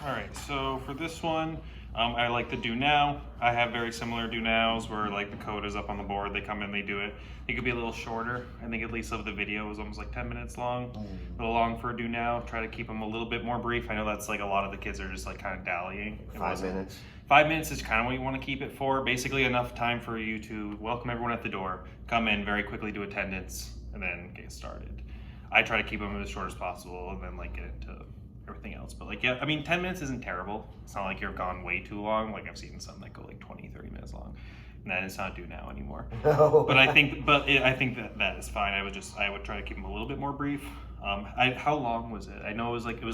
All right, so for this one, I like the do now. I have very similar do nows where like the code is up on the board, they come in, they do it. It could be a little shorter. I think at least of the video was almost like 10 minutes long. A little long for a do now. Try to keep them a little bit more brief. I know that's like a lot of the kids are just like kind of dallying. 5 minutes. 5 minutes is kind of what you want to keep it for. Basically enough time for you to welcome everyone at the door, come in very quickly, do attendance, and then get started. I try to keep them as short as possible and then like get into everything else. But like, yeah, I mean, 10 minutes isn't terrible. It's not like you've gone way too long. Like I've seen some that go like 20, 30 minutes long. And that is not do now anymore. No. But I think that is fine. I would try to keep them a little bit more brief. How long was it? I know I think it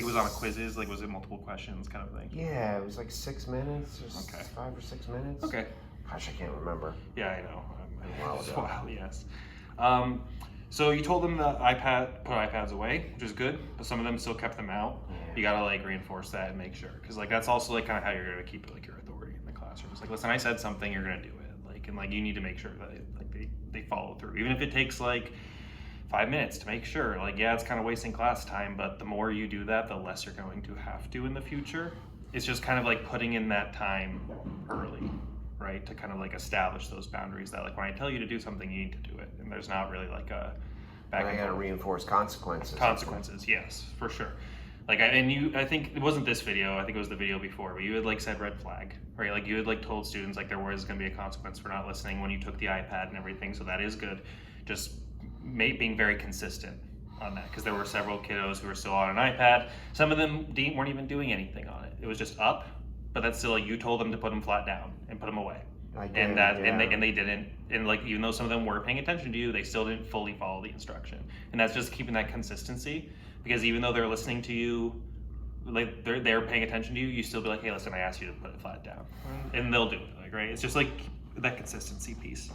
was on a quizzes, like was it multiple questions kind of thing? Yeah, it was like 6 minutes, or Okay. 5 or 6 minutes. Okay. Gosh, I can't remember. Yeah, I know. A while ago. Wow, yes. So you told them put iPads away, which is good, but some of them still kept them out. Yeah. You gotta like reinforce that and make sure, because like that's also like kind of how you're gonna keep like your authority in the classroom. It's like, listen, I said something, you're gonna do it. Like, and like you need to make sure that they follow through, even if it takes like 5 minutes to make sure. Like, yeah, it's kind of wasting class time, but the more you do that, the less you're going to have to in the future. It's just kind of like putting in that time early, right? To kind of like establish those boundaries that like when I tell you to do something, you need to do it. And there's not really like a back And I and gotta forth. reinforce consequences. Consequences, yes, for sure. Like I think it wasn't this video, I think it was the video before, but you had like said red flag, right? Like you had like told students like there was gonna be a consequence for not listening when you took the iPad and everything, so that is good. Just being very consistent on that, because there were several kiddos who were still on an iPad. Some of them weren't even doing anything on it. It was just up, but that's still like you told them to put them flat down and put them away. I did, And that yeah. and they didn't, and like even though some of them were paying attention to you, they still didn't fully follow the instruction. And that's just keeping that consistency, because even though they're listening to you, like they're paying attention to you, you still be like, hey, listen, I asked you to put it flat down, and they'll do it. Like, right, it's just like that consistency piece.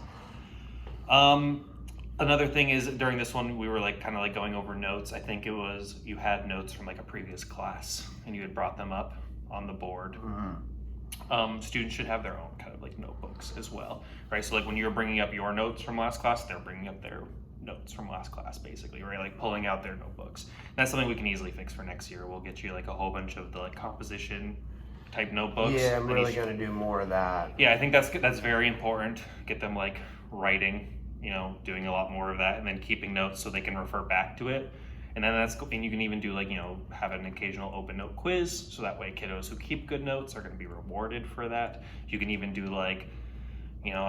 Another thing is during this one we were like kind of like going over notes. I think it was you had notes from like a previous class and you had brought them up on the board. Mm-hmm. Students should have their own kind of like notebooks as well, right? So like when you're bringing up your notes from last class, they're bringing up their notes from last class basically, right? Like pulling out their notebooks. That's something we can easily fix for next year. We'll get you like a whole bunch of the like composition type notebooks. Yeah, I'm really gonna do more of that. Yeah, I think that's very important. Get them like writing, you know, doing a lot more of that, and then keeping notes so they can refer back to it. And then and you can even do like, you know, have an occasional open note quiz, so that way kiddos who keep good notes are going to be rewarded for that. You can even do like, you know,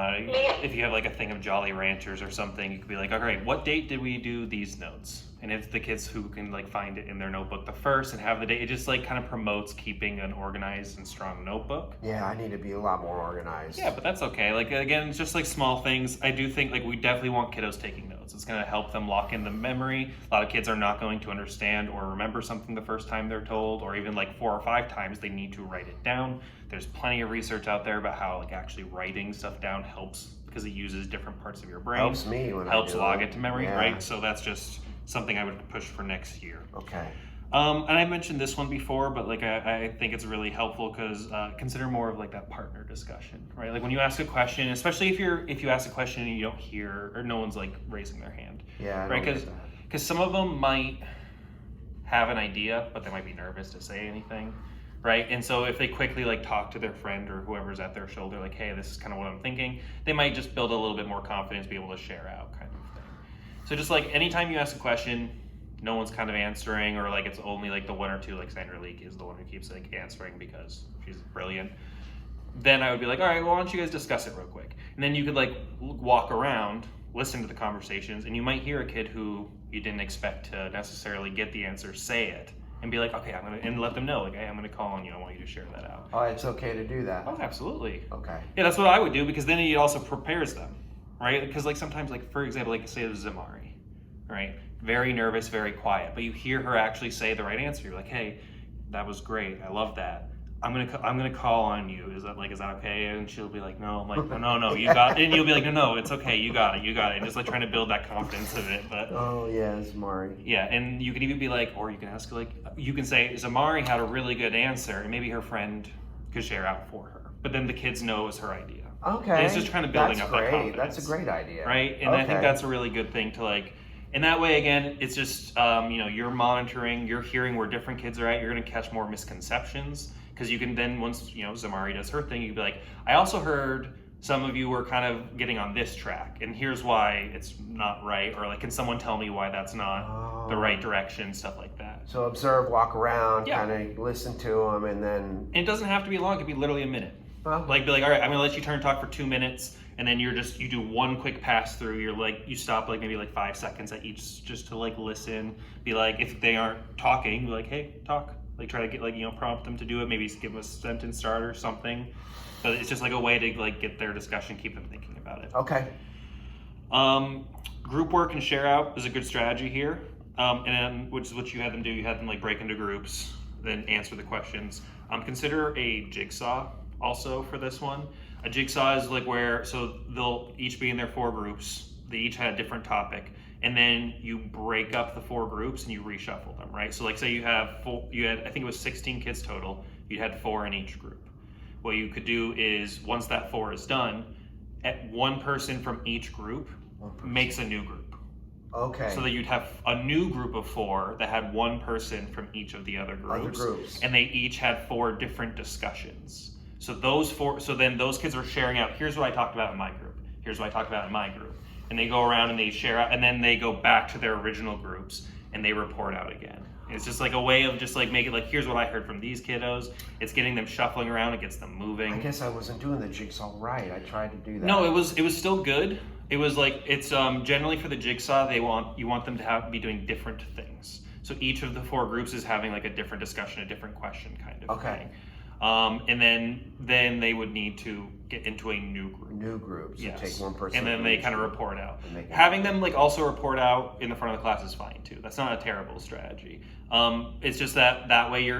if you have like a thing of Jolly Ranchers or something, you could be like, all right, what date did we do these notes? And if the kids who can like find it in their notebook the first and have the date, it just like kind of promotes keeping an organized and strong notebook. Yeah, I need to be a lot more organized. Yeah, but that's okay. Like again, it's just like small things. I do think like we definitely want kiddos taking notes. It's going to help them lock in the memory. A lot of kids are not going to understand or remember something the first time they're told, or even like 4 or 5 times they need to write it down. There's plenty of research out there about how like actually writing stuff down helps, because it uses different parts of your brain. Helps me when helps I do log it to memory, yeah. right? So that's just something I would push for next year. Okay. And I mentioned this one before, but like I think it's really helpful because consider more of like that partner discussion, right? Like when you ask a question, especially if you ask a question and you don't hear, or no one's like raising their hand, Yeah. right? Because some of them might have an idea, but they might be nervous to say anything, right? And so if they quickly like talk to their friend or whoever's at their shoulder, like, hey, this is kind of what I'm thinking, they might just build a little bit more confidence, be able to share out kind of thing. So just like anytime you ask a question, no one's kind of answering, or like it's only like the 1 or 2, like Sandra Leak is the one who keeps like answering because she's brilliant, then I would be like, all right, well, why don't you guys discuss it real quick? And then you could like walk around, listen to the conversations, and you might hear a kid who you didn't expect to necessarily get the answer say it, and be like, okay, and let them know, like, hey, I'm gonna call on you, I want you to share that out. Oh, it's okay to do that. Oh, absolutely. Okay. Yeah, that's what I would do, because then it also prepares them, right? Because like sometimes, like for example, like say it was Zamari, right? Very nervous, very quiet, but you hear her actually say the right answer. You're like, hey, that was great, I love that. I'm gonna call on you. Is that okay? And she'll be like, no. I'm like, no, you got it. And you'll be like, no, it's okay, you got it. And just like trying to build that confidence in it. But Oh yeah, Zamari. yeah, and you can even be like, or you can ask like, you can say Zamari had a really good answer, and maybe her friend could share out for her. But then the kids know it was her idea. Okay. And it's just kind of building That's up that great. confidence. That's a great idea. Right? And I think Okay. that's a really good thing to like. And that way, again, it's just, you're monitoring, you're hearing where different kids are at, you're going to catch more misconceptions. Because you can then, once, Zamari does her thing, you'd be like, I also heard some of you were kind of getting on this track, and here's why it's not right. Or like, can someone tell me why that's not the right direction, stuff like that. So observe, walk around, Yeah. kind of listen to them, and then... And it doesn't have to be long, it could be literally a minute. Like, be like, all right, I'm gonna let you turn and talk for 2 minutes, and then you do one quick pass through. You're like, you stop like maybe like 5 seconds at each just to like listen. Be like, if they aren't talking, be like, hey, talk. Like, try to get like, prompt them to do it. Maybe give them a sentence start or something. But it's just like a way to like get their discussion, keep them thinking about it. Okay. Group work and share out is a good strategy here. And then, which is what you had them do. You had them like break into groups, then answer the questions. Consider a jigsaw also for this one. A jigsaw is like so they'll each be in their 4 groups. They each had a different topic, and then you break up the 4 groups and you reshuffle them, right? So like, say you had I think it was 16 kids total. You had 4 in each group. What you could do is, once that 4 is done, one person from each group makes a new group. Okay. So that you'd have a new group of 4 that had one person from each of the other groups. And they each had 4 different discussions. So then those kids are sharing out, here's what I talked about in my group, here's what I talked about in my group. And they go around and they share out, and then they go back to their original groups and they report out again. It's just like a way of just like making like, here's what I heard from these kiddos. It's getting them shuffling around, it gets them moving. I guess I wasn't doing the jigsaw right. I tried to do that. No, it was still good. It was like, it's generally for the jigsaw, you want them to be doing different things. So each of the 4 groups is having like a different discussion, a different question kind of thing. And then they would need to get into a new group. New group. So yes. take one person. And then they kind of report out. Having them like also report out in the front of the class is fine too. That's not a terrible strategy. It's just that way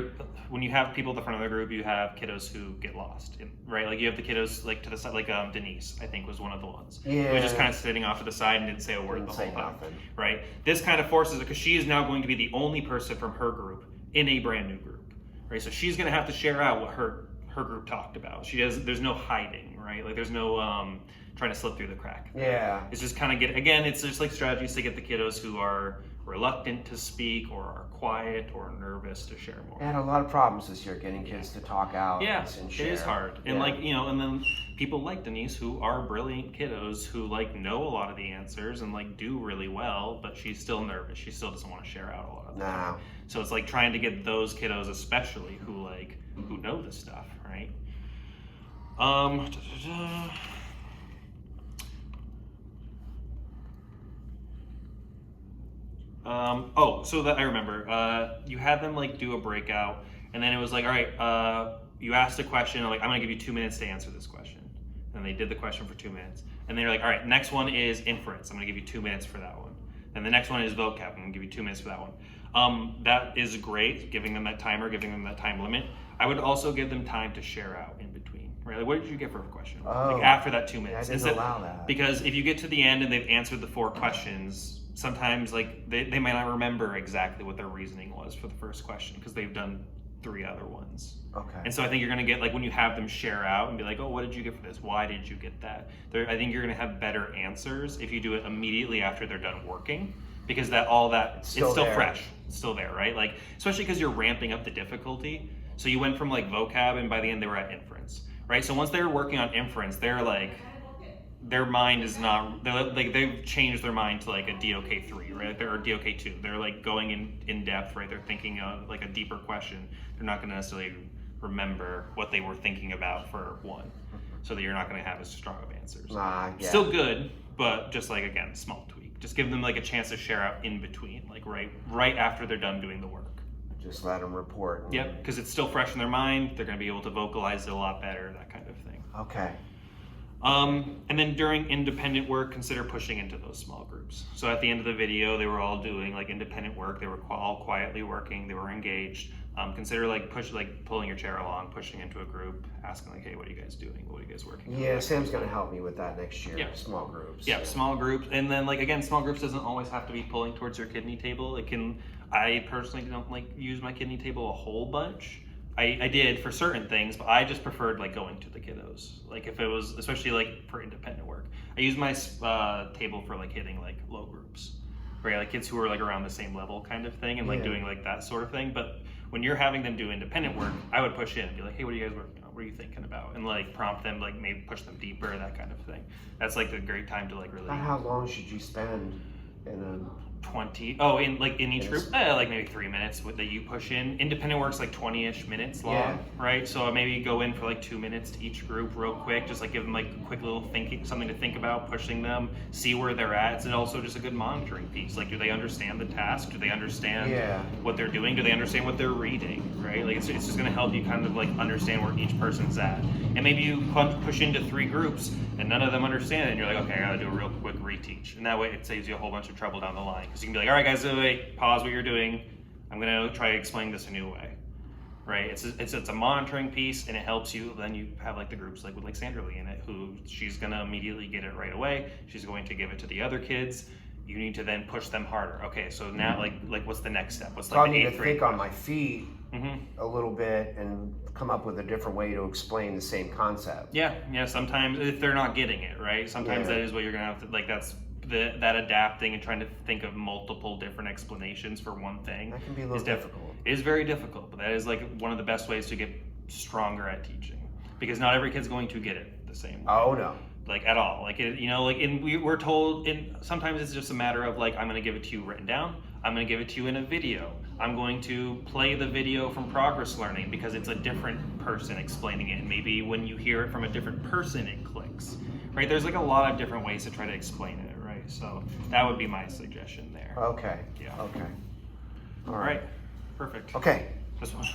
when you have people at the front of the group, you have kiddos who get lost, right? Like you have the kiddos like to the side, like Denise, I think was one of the ones. Yeah. Who was just kind of sitting off to the side and didn't say a word the whole time. Nothing. Right? This kind of forces it, because she is now going to be the only person from her group in a brand new group. Right, so she's gonna have to share out what her group talked about. There's no hiding, right? Like there's no trying to slip through the crack. Yeah. It's just kind of it's just like strategies to get the kiddos who are reluctant to speak or are quiet or nervous to share more. I had a lot of problems this year getting kids to talk out and share. It is hard. And and then people like Denise who are brilliant kiddos who like know a lot of the answers and like do really well, but she's still nervous. She still doesn't want to share out a lot of the time. So it's like trying to get those kiddos especially who know this stuff, right? So that I remember, you had them like do a breakout, and then it was like, all right, you asked a question, like, I'm gonna give you 2 minutes to answer this question. And they did the question for 2 minutes. And they're like, all right, next one is inference. I'm gonna give you 2 minutes for that one. And the next one is vocab. I'm gonna give you 2 minutes for that one. That is great, giving them that timer, giving them that time limit. I would also give them time to share out in between, right? Like, what did you get for a question? Like after that 2 minutes. I didn't allow that. Because if you get to the end and they've answered the 4 questions, sometimes like they might not remember exactly what their reasoning was for the first question because they've done 3 other ones. Okay. And so I think you're gonna get, like, when you have them share out and be like, oh, what did you get for this? Why did you get that? I think you're gonna have better answers if you do it immediately after they're done working, because it's still fresh. It's still there, right? Like, especially because you're ramping up the difficulty. So you went from like vocab and by the end they were at inference, right? So once they're working on inference, they're like, their mind is not, they've changed their mind to like a DOK3, right? Or DOK2. They're like going in depth, right? They're thinking of like a deeper question. They're not gonna necessarily remember what they were thinking about for 1. So that you're not gonna have as strong of answers. Still good, but just like, again, small tweak. Just give them like a chance to share out in between, like right after they're done doing the work. Just let them report. Yep, because it's still fresh in their mind. They're gonna be able to vocalize it a lot better, that kind of thing. Okay. And then during independent work, consider pushing into those small groups. So at the end of the video, they were all doing like independent work. They were all quietly working. They were engaged. Consider like pulling your chair along, pushing into a group, asking like, hey, what are you guys doing? What are you guys working on? Yeah, Sam's gonna help me with that next year. Yeah. Small groups. Yeah, small groups. And then like, again, small groups doesn't always have to be pulling towards your kidney table. I personally don't like use my kidney table a whole bunch. I did for certain things, but I just preferred like going to the kiddos. Like if it was, especially like for independent work, I use my table for like hitting like low groups. right? Like kids who are like around the same level kind of thing, and like doing like that sort of thing. But when you're having them do independent work, I would push in and be like, hey, what are you guys working on? What are you thinking about? And like prompt them, like maybe push them deeper, that kind of thing. That's like a great time to like really. About how long should you spend in a 20 oh in like in each group like maybe 3 minutes that you push in. Independent work's like 20-ish minutes long, right? So maybe go in for like 2 minutes to each group real quick, just like give them like a quick little thinking, something to think about, pushing them, see where they're at. It's also just a good monitoring piece. Like, do they understand the task? Do they understand what they're doing? Do they understand what they're reading, right? Like it's just going to help you kind of like understand where each person's at. And maybe you push into 3 groups and none of them understand it, and you're like, okay, I gotta do a real quick reteach. And that way it saves you a whole bunch of trouble down the line. Because you can be like, all right guys, wait, pause what you're doing. I'm gonna try to explain this a new way, right? It's a monitoring piece, and it helps you. Then you have like the groups like with like Sandra Lee in it, who she's gonna immediately get it right away. She's going to give it to the other kids. You need to then push them harder. Okay, so now like what's the next step? What's like the 8th grade? I need to think on my feet a little bit and come up with a different way to explain the same concept. Yeah. Sometimes if they're not getting it, right? Sometimes that is what you're gonna have to like. That's that adapting and trying to think of multiple different explanations for one thing. That can be a little difficult. It is very difficult, but that is like one of the best ways to get stronger at teaching, because not every kid's going to get it the same way. Oh no. Like at all, like we're told. Sometimes it's just a matter of like, I'm going to give it to you written down. I'm going to give it to you in a video. I'm going to play the video from Progress Learning because it's a different person explaining it. And maybe when you hear it from a different person, it clicks, right? There's like a lot of different ways to try to explain it, right? So that would be my suggestion there. Okay. Yeah. Okay. All right. Perfect. Okay. This one.